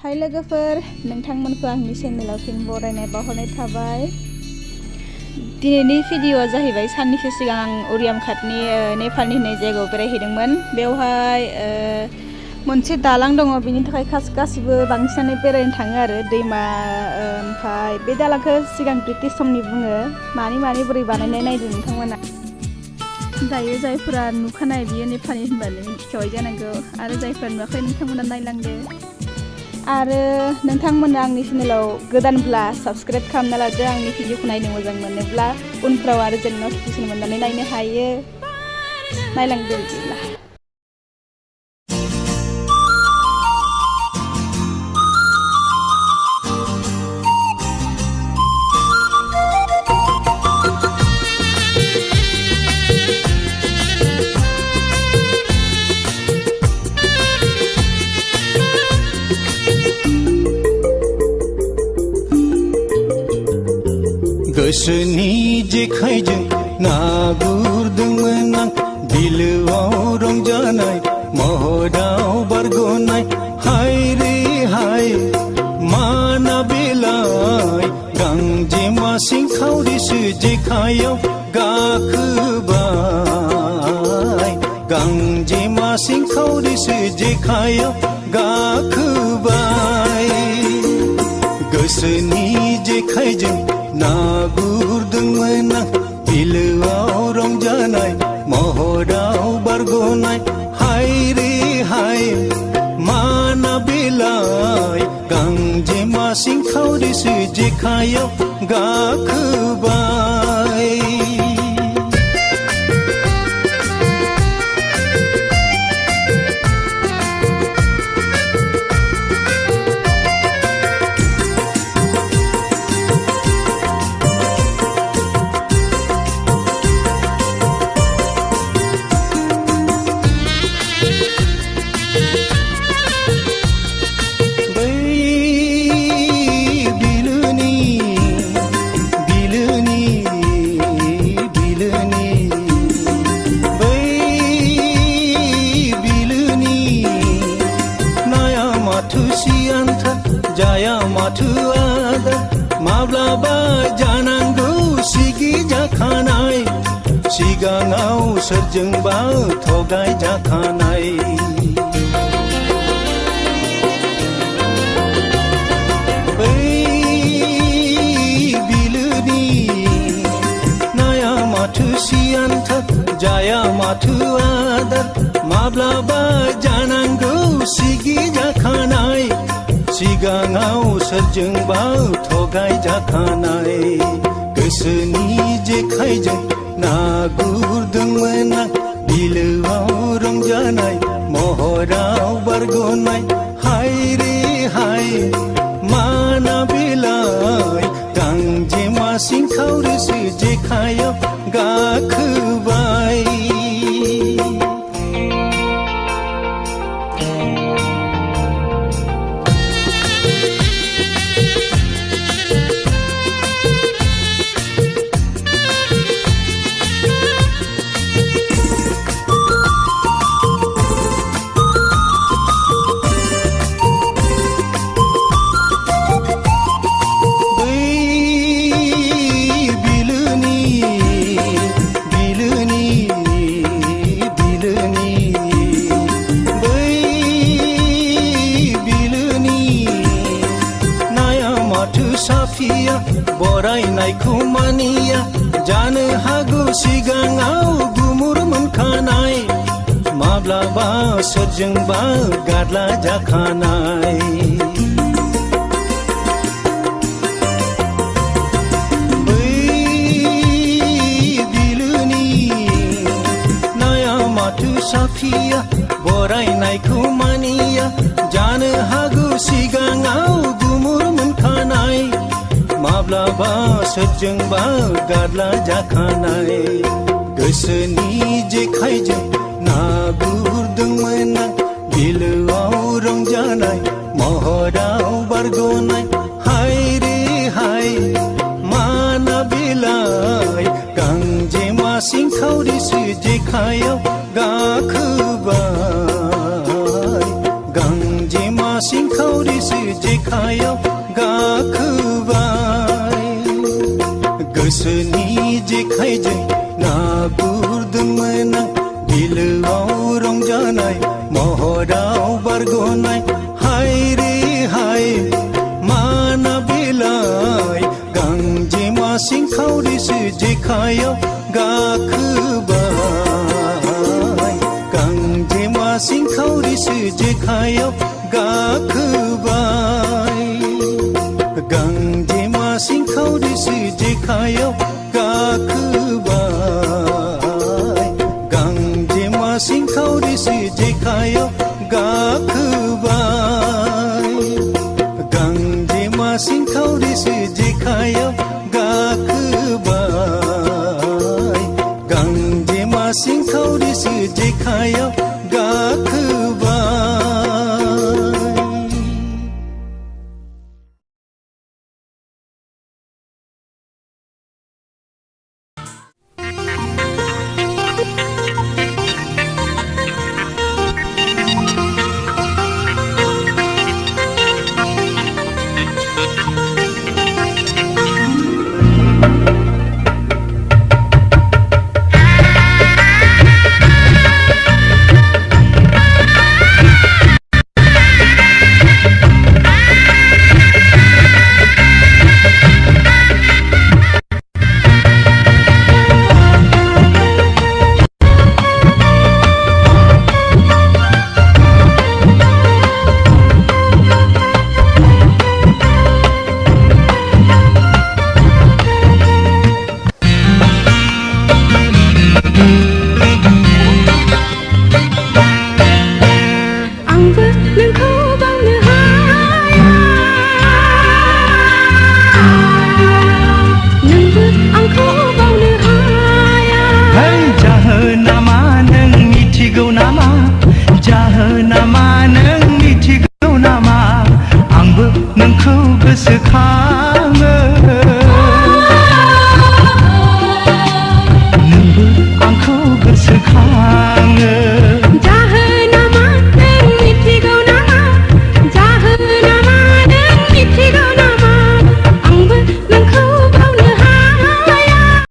हाय लोगोफोर नोंथांमोनखौ आंनि चेनेलाव फिन बरायनाय बावहरनाय थाबाय। दिनैनि भिडिअआ जाहैबाय साननैसो सिगां आं उरियाम घाटनि नेपालनि होननाय जायगायाव बेरायहैदोंमोन। बेवहाय मोनसे दालां दङ, बेनि थाखाय गासिबो बांसिनानो बेरायनो थाङो आरो दैमा। ओमफ्राय बे दालांखौ सिगां ब्रिटिश समनि बुङो। मानि बोरै बानायनाय नायदों नोंथांमोना। दायो जायफोरा नुखानाय बियो नेपालि होनबानो मिथिखाबाय जानांगौ, आरो जायफोरा नुवाखै नोंथांमोना नायलांदो। आरो नोंथांमोना आंनि चेनेलाव गोदानब्ला साबस्क्राइब खालामना लादो। आंनि भिडिअखौ नायनो मोजां मोनोब्ला उनफ्राव आरो जों नटिफिकेसन मोननानै नायनो हायो। नायलांदो बिदिब्ला। गोसोनि जेखाइजों ना गुरदोंमोन आं, बिलोआव रंजानाय महराव बारग'नाय। हाय रे हाय माना बेलाय, गांजेमा सिंखावरिसो जेखाइयाव गाखोबाय। गांजेमा सिंखावरिसो जेखाइयाव गाखोबाय। गोसोनि जेखाइजों ना गुरदोंमोन आं, बिलोआव रंजानाय महराव बारग'नाय। हाय रे हाय माना बेलाय, गांजेमा सिंखावरिसो जेखाइयाव गाखोबाय। जाया माथो आदा, माब्लाबा जानांगौ सिगि जाखानाय। सिगाङाव सोरजोंबा थगाय जाखानाय। बै बिलोनि नाया माथो सियानथार, जाया माथो आदार, माब्लाबा जानांगौ सिगि जाखानाय। सिगाङाव सोरजोंबा थगाय जाखानाय। गोसोनि जेखाइजों ना गुरदोंमोन आं, बिलोआव रंजानाय महराव बारग'नाय। हाय रे हाय माना बेलाय, गांजेमा सिंखावरिसो जेखाइयाव गाखोबाय। साफिया बरायनायखौ मानिया, जानो हागौ सिगाङाव गुमुर मोनखानाय। माब्लाबा सोरजोंबा गादला जाखानाय। बै बिलोनि नाया माथो साफिया बरायनायखौ मानिया, जानो हागौ सिगाङाव गुमुर मोनखानाय। माब्लाबा सोरजोंबा गादला जाखानाय। गोसोनि जेखाइजों ना गुरदोंमोन आं, बिलोआव रंजानाय महराव बारग'नाय। हाय रे हाय माना बेलाय, गांजेमा सिंखावरिसो जेखाइयाव गाखोबाय। गांजेमा सिंखावरिसो सिंखावरिसो जेखायाव गाखोबाय गोसोनि जेखाइजों ना गुरदोंमोन आं बिलोआव रंजानाय महराव बारग'नाय हाय रे हाय माना बेलाय गांजेमा सिंखावरिसो जेखायाव गाखोबाय गांजेमा सिंखावरिसो जेखायाव गाखोबाय गांजेमा सिंखावरिसो जेखायाव गाखोबाय